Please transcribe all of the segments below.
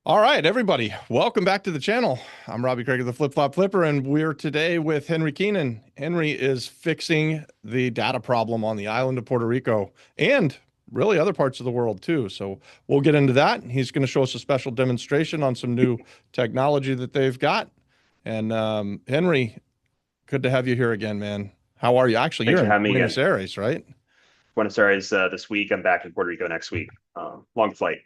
All right, everybody, welcome back to the channel. I'm Robbie Craig of the Flip Flop Flipper, and we're today with Henry Keenan. Henry is fixing the data problem on the island of Puerto Rico and really other parts of the world too. So we'll get into that. He's going to show us a special demonstration on some new technology that they've got. And Henry, good to have you here again, man. How are you? Actually, Thanks you're for in having me Buenos again. Aires, right? Buenos Aires this week. I'm back in Puerto Rico next week. Long flight.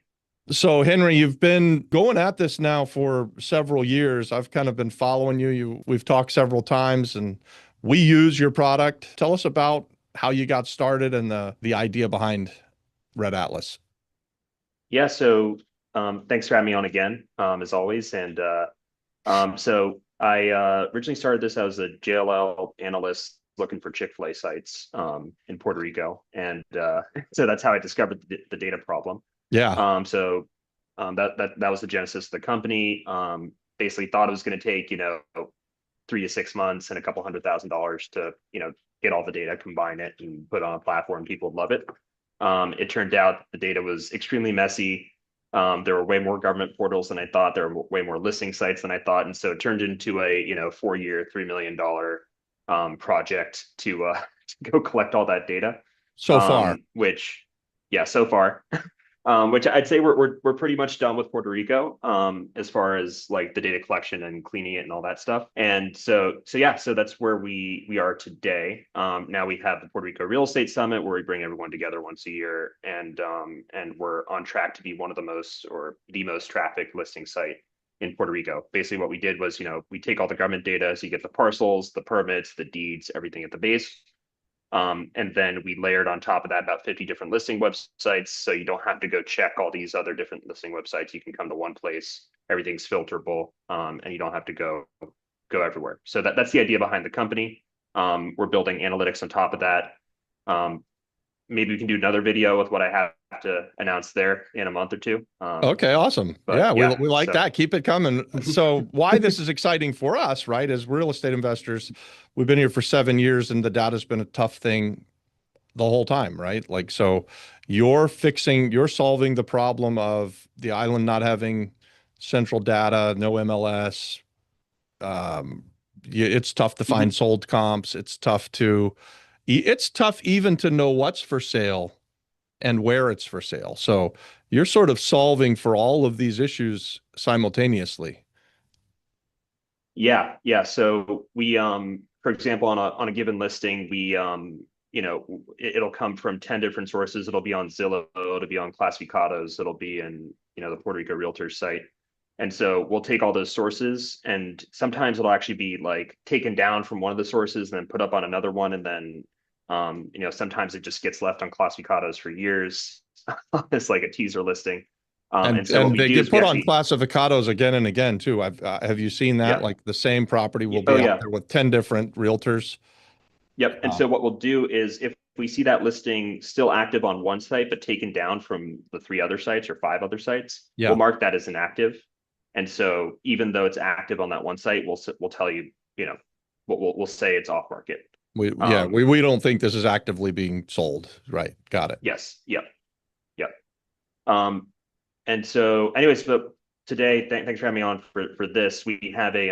So, Henry, you've been going at this now for several years. I've kind of been following you. We've talked several times, and we use your product. Tell us about how you got started and the idea behind Red Atlas. Yeah, so thanks for having me on again, as always. And I originally started this as a JLL analyst looking for Chick-fil-A sites in Puerto Rico. And so that's how I discovered the data problem. Yeah. That was the genesis of the company. Basically thought it was going to take, 3 to 6 months and a couple $100,000 to, get all the data, combine it, and put it on a platform. People would love it. It turned out the data was extremely messy. There were way more government portals than I thought. There were way more listing sites than I thought, and so it turned into a 4-year, $3 million project to to go collect all that data. So far. Which, yeah, so far, which I'd say we're pretty much done with Puerto Rico, as far as like the data collection and cleaning it and all that stuff. And so yeah, so that's where we are today. Now we have the Puerto Rico Real Estate Summit where we bring everyone together once a year, and we're on track to be one of the most or the most trafficked listing site in Puerto Rico. Basically, what we did was, we take all the government data, so you get the parcels, the permits, the deeds, everything at the base. And then we layered on top of that about 50 different listing websites. So you don't have to go check all these other different listing websites. You can come to one place, everything's filterable, and you don't have to go everywhere. So that's the idea behind the company. We're building analytics on top of that. Um, Maybe we can do another video with what I have to announce there in a month or two. Okay, awesome. But Yeah, yeah, we like so that. Keep it coming. So, why this is exciting for us, right? As real estate investors, we've been here for 7 years, and the data's been a tough thing the whole time, right? Like, so you're solving the problem of the island not having central data, no MLS. Um, it's tough to find mhm. sold comps. It's tough even to know what's for sale and where it's for sale. So you're sort of solving for all of these issues simultaneously. Yeah. So we, for example, on a given listing, we, it'll come from 10 different sources. It'll be on Zillow, it'll be on Classificados, it'll be in, the Puerto Rico Realtors site. And so we'll take all those sources, and sometimes it'll actually be like taken down from one of the sources and then put up on another one. And then, sometimes it just gets left on Classificados for years. It's like a teaser listing. And so what And we they do get is we put on actually, classificados again and again too. Have you seen that? yeah, Like the same property will oh be out yeah. there with 10 different realtors. Yep. And Um, so what we'll do is if we see that listing still active on one site, but taken down from the 3 other sites or 5 other sites, we'll yeah, mark that as inactive. And so even though it's active on that one site, we'll tell you, what we'll say it's off market. Um, we don't think this is actively being sold. Right. Got it. yes. Yep. Yep. Um, and so anyways, but today, thanks for having me on for this. We have a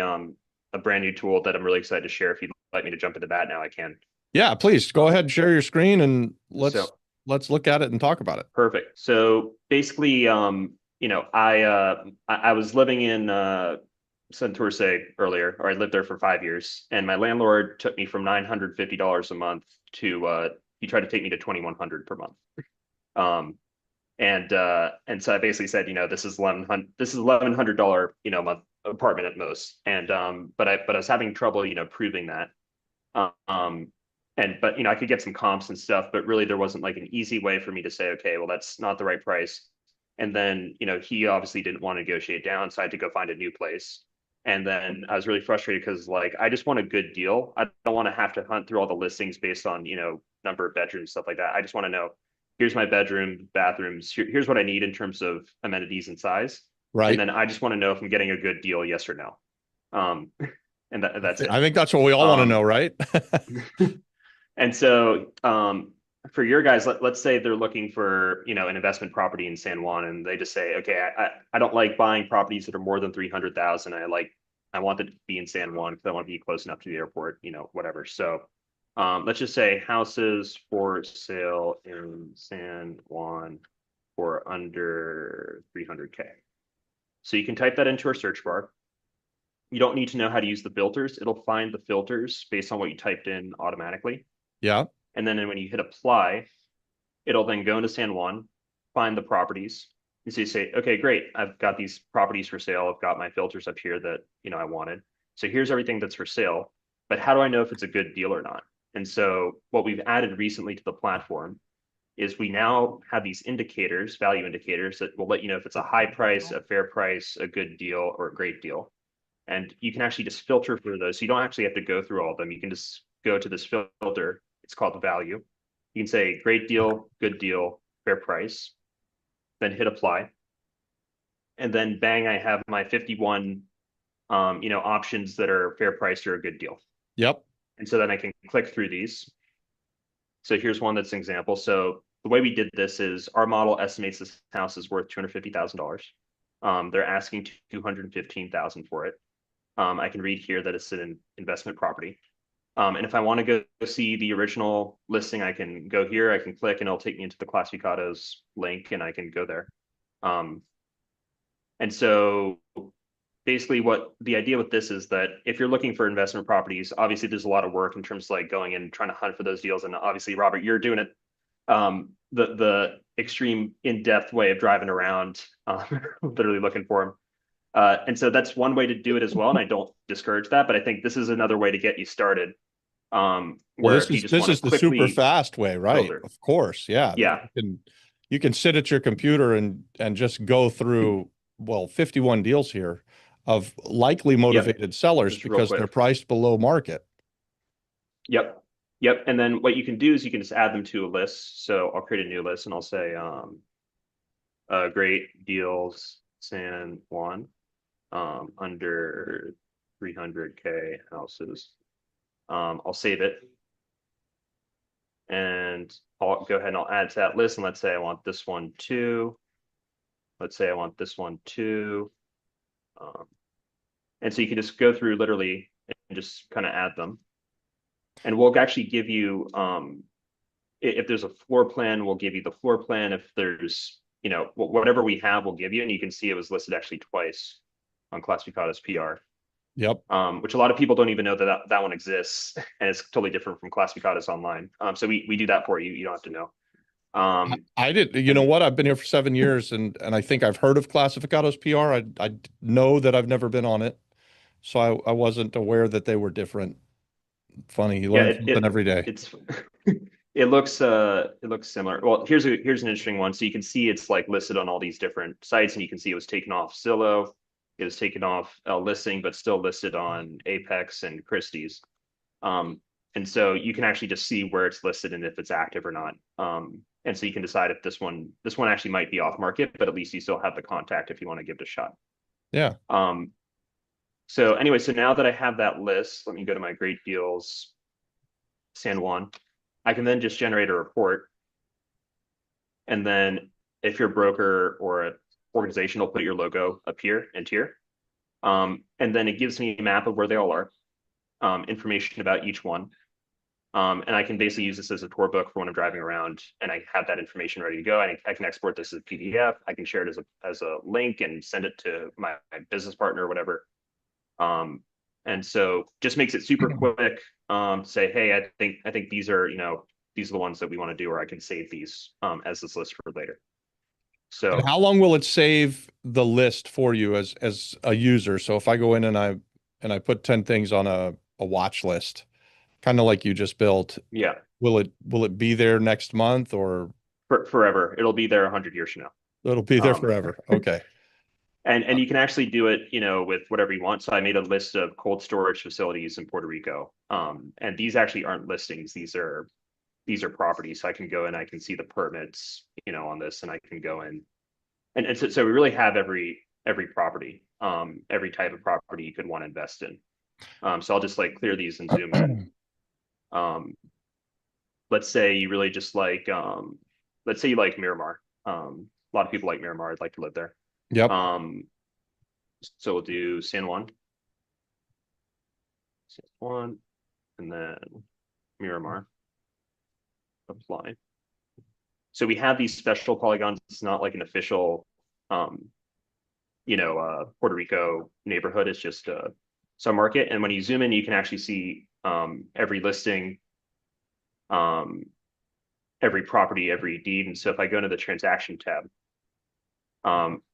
brand new tool that I'm really excited to share. If you'd like me to jump into that now, I can. Yeah, please go ahead Um, and share your screen and so let's look at it and talk about it. Perfect. So basically, I was living in Santurce earlier, or I lived there for 5 years, and my landlord took me from $950 a month to he tried to take me to 2,100 per month. Um, and so I basically said, this is $1,100, month apartment at most. But I was having trouble, proving that. Um, but I could get some comps and stuff, but really there wasn't like an easy way for me to say, okay, well, that's not the right price. And then, he obviously didn't want to negotiate down, so I had to go find a new place. And then I was really frustrated because like I just want a good deal. I don't want to have to hunt through all the listings based on, number of bedrooms, stuff like that. I just want to know, here's my bedroom, bathrooms, here's what I need in terms of amenities and size. And Right. then I just want to know if I'm getting a good deal, yes or no. Um, and that's it. I think that's what we all want to know, Um, right? and so for your guys, let's say they're looking for, an investment property in San Juan, and they just say, okay, I don't like buying properties that are more than 300,000. I want it to be in San Juan because I want to be close enough to the airport, whatever. So, let's just say houses for sale in San Juan for under 300K. So you can type that into our search bar. You don't need to know how to use the filters. It'll find the filters based on what you typed in automatically. Yeah. And then when you hit apply, it'll then go into San Juan, find the properties. And so you say, okay, great. I've got these properties for sale. I've got my filters up here that, I wanted. So here's everything that's for sale. But how do I know if it's a good deal or not? And so what we've added recently to the platform is we now have these indicators, value indicators that will let you know if it's a high price, a fair price, a good deal, or a great deal. And you can actually just filter through those. So you don't actually have to go through all of them. You can just go to this filter. It's called the value. You can say great deal, good deal, fair price, then hit apply. And then bang, I have my 51 options that are fair price or a good deal. Yep. And so then I can click through these. So here's one that's an example. So the way we did this is our model estimates this house is worth $250,000. They're asking 215,000 for it. I can read here that it's an investment property. And if I want to go see the original listing, I can go here, I can click, and it'll take me into the Classificados link, and I can go there. And so basically what the idea with this is that if you're looking for investment properties, obviously there's a lot of work in terms of like going and trying to hunt for those deals. And obviously, Robert, you're doing it the extreme in-depth way of driving around, literally looking for them. And so that's one way to do it as well. And I don't discourage that, but I think this is another way to get you started. Well, Where if you just this want to is the super quickly fast way, right? filter. Of course, yeah. Yeah. You can sit at your computer and just go through, well, 51 deals here of likely Yep. motivated sellers Just real because they're quick. priced below market. Yep. Yep. And then what you can do is you can just add them to a list. So I'll create a new list and I'll say great deals San Juan under 300K houses. I'll save it and I'll go ahead and I'll add to that list. And let's say I want this one too. Let's say I want this one too. Um, and so you can just go through literally and just kind of add them. And we'll actually give you, if there's a floor plan, we'll give you the floor plan. If there's, whatever we have, we'll give you. And you can see it was listed actually twice on Classificados PR. Yep. Which a lot of people don't even know that one exists, and it's totally different from Classificados online. So we do that for you. You don't have to know. I did, you know And what? I've been here for 7 years and I think I've heard of Classificados PR. I know that I've never been on it. So I wasn't aware that they were different. Funny, you yeah, learn something every day. it's it looks similar. Well, here's an interesting one. So you can see it's like listed on all these different sites, and you can see it was taken off Zillow, it was taken off listing, but still listed on Apex and Christie's. And so you can actually just see where it's listed and if it's active or not. And so you can decide if this one actually might be off market, but at least you still have the contact if you want to give it a shot. Yeah. So anyway, so now that I have that list, let me go to my great deals San Juan. I can then just generate a report. And then if you're a broker or an organization, will put your logo up here and tier. And then it gives me a map of where they all are, information about each one. And I can basically use this as a tour book for when I'm driving around and I have that information ready to go. I can export this as a PDF. I can share it as a link and send it to my business partner or whatever. And so just makes it super quick. Say, hey, I think these are the ones that we want to do, or I can save these as this list for later. And So how long will it save the list for you as a user? So if I go in and I put 10 things on a watch list, kind of like you just built, yeah, will it be there next month or forever. It'll be there 100 years from now. it'll be there Um, forever? Okay. and you can actually do it, with whatever you want. So I made a list of cold storage facilities in Puerto Rico. And these actually aren't listings. These are properties. So I can go and I can see the permits, on this, and I can go in. And so we really have every property, every type of property you could want to invest in. So I'll just like clear these and zoom in. Um, let's say you really just like, let's say you like Miramar. A lot of people like Miramar. I'd like to live there. Yep. Um, so we'll do San Juan, and then Miramar. Apply. So we have these special polygons. It's not like an official, um, Puerto Rico neighborhood. It's just a submarket. And when you zoom in, you can actually see every listing, um, every property, every deed. And so if I go into the transaction tab,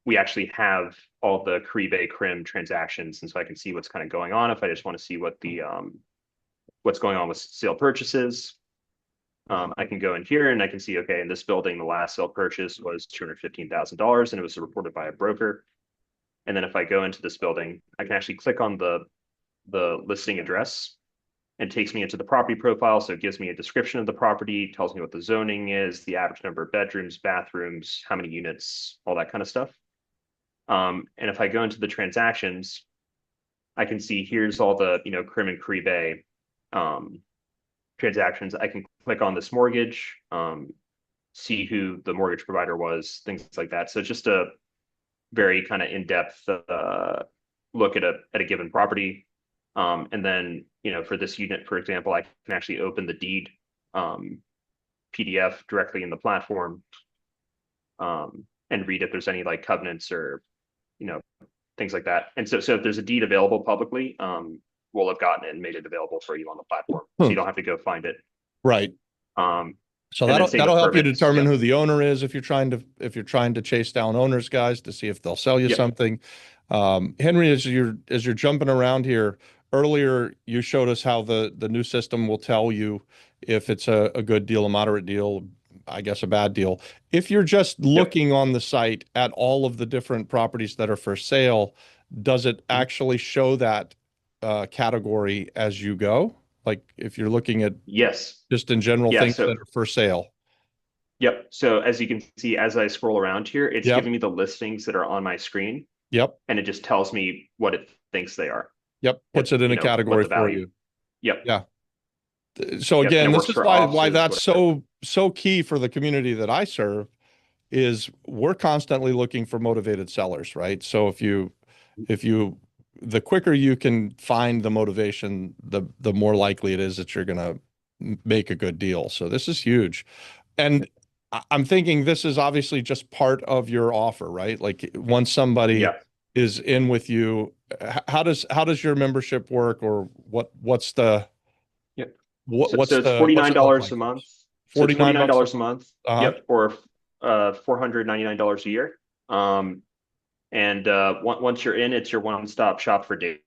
we actually have all the Caribe Crim transactions. And so I can see what's kind of going on if I just want to see what the what's going on with sale purchases. I can go in here and I can see, okay, in this building, the last sale purchase was $215,000 and it was reported by a broker. And then if I go into this building, I can actually click on the listing address and takes me into the property profile. So it gives me a description of the property, tells me what the zoning is, the average number of bedrooms, bathrooms, how many units, all that kind of stuff. And if I go into the transactions, I can see here's all the, Crim and Caribe transactions. I can click on this mortgage, see who the mortgage provider was, things like that. So just a very kind of in-depth look at a given property. And then, for this unit, for example, I can actually open the deed PDF directly in the platform and read if there's any like covenants or, things like that. And so if there's a deed available publicly, we'll have gotten it and made it available for you on the platform. So Hmm. you don't have to go find it. Right. Um, So and then same that'll with help you permits. determine Yep. who the owner is if you're trying to chase down owners, guys, to see if they'll sell you Yep. something. Henry, as you're jumping around here, earlier you showed us how the new system will tell you if it's a good deal, a moderate deal, I guess a bad deal. If you're just Yep. looking on the site at all of the different properties that are for sale, does it Mhm. actually show that category as you go? Like if you're looking at Yes. just in general Yeah. things So that are for sale. yep. So as you can see, as I scroll around here, it's Yep. giving me the listings that are on my screen, Yep. and it just tells me what it thinks they are. Yep. Puts it in a What category the for value. you. Yep. Yeah. So Yep. And again, it this works is for why offices, that's whatever. so key for the community that I serve is we're constantly looking for motivated sellers, right? So if you the quicker you can find the motivation, the more likely it is that you're going to make a good deal. So this is huge. And I'm thinking this is obviously just part of your offer, right? Like once somebody Yeah. is in with you, how does your membership work, or what's the Yep. what So what's it's the what's it look $49 like a for month. us? So it's 49 bucks a $49 a month. month. Uh-huh. Yep. Or $499 a year. And once you're in, it's your one-stop shop for data.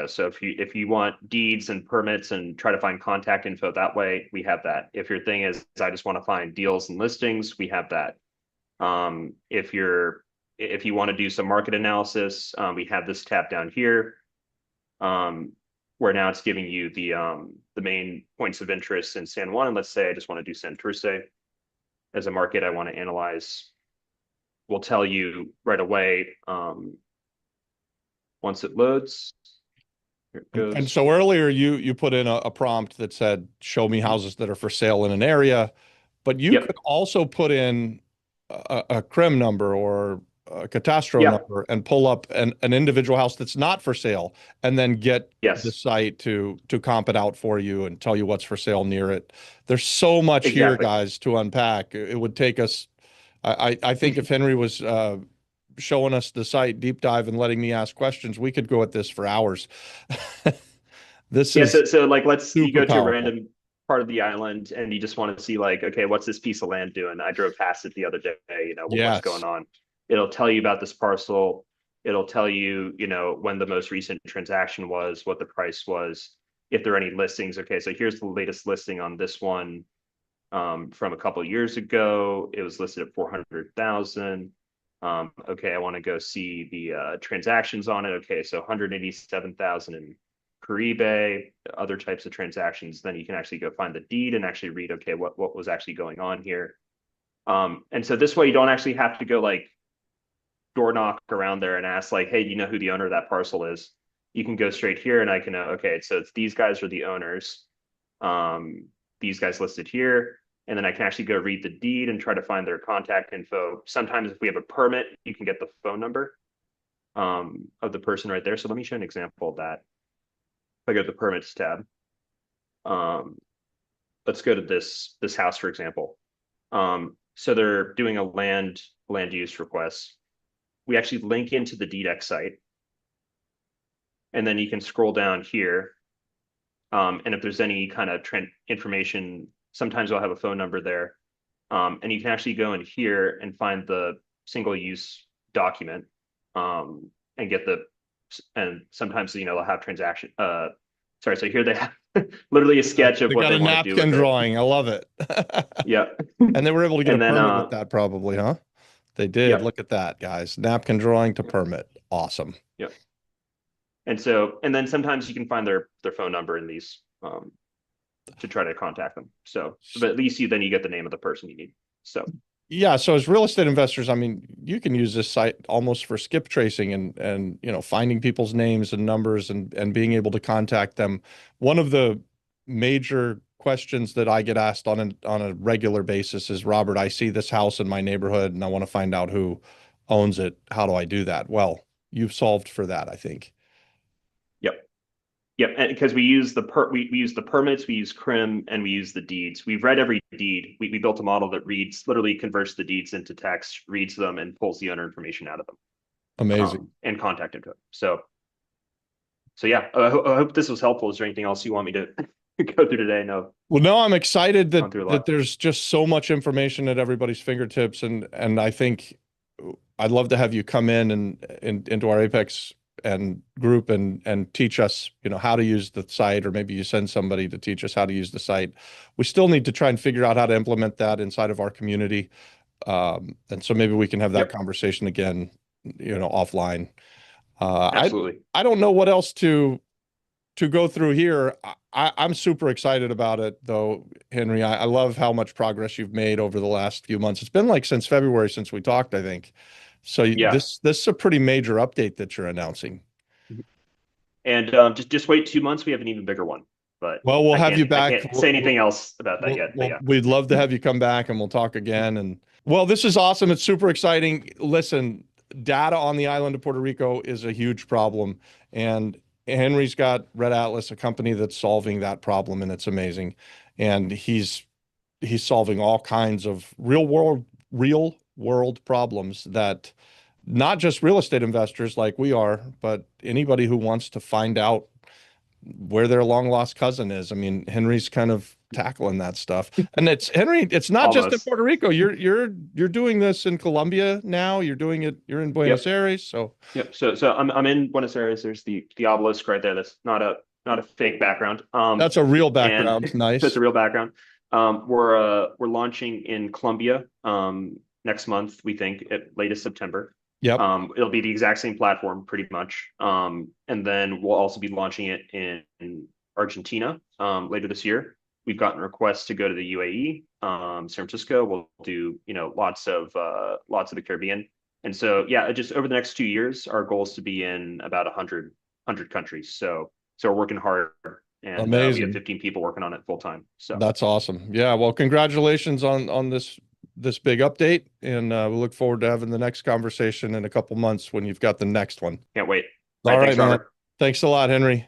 So if you want deeds and permits and try to find contact info that way, we have that. If your thing is I just want to find deals and listings, we have that. If you want to do some market analysis, we have this tab down here, um, where now it's giving you the main points of interest in San Juan. And let's say I just want to do Santurce as a market I want to analyze. We'll tell you right away once it loads. Here it And goes. so earlier you put in a prompt that said, show me houses that are for sale in an area, but you could Yep. also put in a CRIM number or a catastro Yeah. number and pull up an individual house that's not for sale, and then get the Yes. site to comp it out for you and tell you what's for sale near it. There's so much here, Exactly. guys, to unpack. It would take us, I think if Henry was showing us the site deep dive and letting me ask questions, we could go at this for hours. This Yeah. is So like, let's you super go to a powerful. random part of the island and you just want to see like, okay, what's this piece of land doing? I drove past it the other day. What's going Yes. on? It'll tell you about this parcel. It'll tell you, when the most recent transaction was, what the price was, if there are any listings. Okay, so here's the latest listing on this one from a couple of years ago. It was listed at 400,000. Okay, I want to go see the transactions on it. Okay, so 187,000 in Caribe, other types of transactions. Then you can actually go find the deed and actually read, okay, what was actually going on here. And so this way you don't actually have to go like door knock around there and ask like, hey, do you know who the owner of that parcel is? You can go straight here and I can know, okay, so it's these guys are the owners. These guys listed here. and then I can actually go read the deed and try to find their contact info. Sometimes if we have a permit, you can get the phone number of the person right there. So let me show an example of that. If I go to the permits tab, um, let's go to this house, for example. So they're doing a land use request. We actually link into the DDEX site, and then you can scroll down here. And if there's any kind of information, sometimes I'll have a phone number there. And you can actually go in here and find the single use document, and get and sometimes, they'll have transaction. Sorry, so here they have literally a sketch of They what got they a want to do with napkin it. drawing. I love it. Yeah. And they were able to get a And then, permit with that probably, huh? They did. yep, Look at that, guys. Napkin drawing to permit. Awesome. yep. And then sometimes you can find their phone number in these, to try to contact them. So, but at least you get the name of the person you need. So, Yeah, so as real estate investors, I mean, you can use this site almost for skip tracing and finding people's names and numbers and being able to contact them. One of the major questions that I get asked on a regular basis is, Robert, I see this house in my neighborhood and I want to find out who owns it. How do I do that? Well, you've solved for that, I think. yep. Yep, and because we use the permits, we use CRIM, and we use the deeds. We've read every deed. We built a model that literally converts the deeds into text, reads them, and pulls the owner information out of them, Amazing. and contact info. So yeah, I hope this was helpful. Is there anything else you want me to go through today? No, Well, no, I'm excited gone through a that lot. there's just so much information at everybody's fingertips, and I think I'd love to have you come in and into our Apex and group and teach us, how to use the site, or maybe you send somebody to teach us how to use the site. We still need to try and figure out how to implement that inside of our community, and so maybe we can have that Yep, conversation again, offline. Uh, I absolutely. I don't know what else to go through here. I'm super excited about it, though, Henry. I love how much progress you've made over the last few months. It's been like since February since we talked, I think. So Yeah, this is a pretty major update that you're announcing. and just wait 2 months. We have an even bigger one, but Well, we'll have you I back. can't say anything else about that yet. But yeah, We'd love to have you come back and we'll talk again. And well, this is awesome. It's super exciting. Listen, data on the island of Puerto Rico is a huge problem. And Henry's got Red Atlas, a company that's solving that problem, and it's amazing. And he's solving all kinds of real world problems that not just real estate investors like we are, but anybody who wants to find out where their long lost cousin is. I mean, Henry's kind of tackling that stuff. And it's Henry, it's not just in almost. Puerto Rico. You're doing this in Colombia now. You're in Buenos Yep. Aires. So Yep. So I'm in Buenos Aires. There's the obelisk right there. That's not a fake background. that's a real And background. that's Nice. a real background. We're launching in Colombia next month. We think at latest September. Yep. It'll be the exact same platform pretty much. And then we'll also be launching it in Argentina later this year. We've gotten requests to go to the UAE, San Francisco. We'll do lots of the Caribbean. And so, yeah, just over the next 2 years, our goal is to be in about 100 countries. So we're working hard, and we have Amazing. 15 people working on it full time. So That's awesome. Yeah. Well, congratulations on this big update, and we look forward to having the next conversation in a couple months when you've got the next one. can't wait. All All right, right, thanks, man. Robert. Thanks a lot, Henry.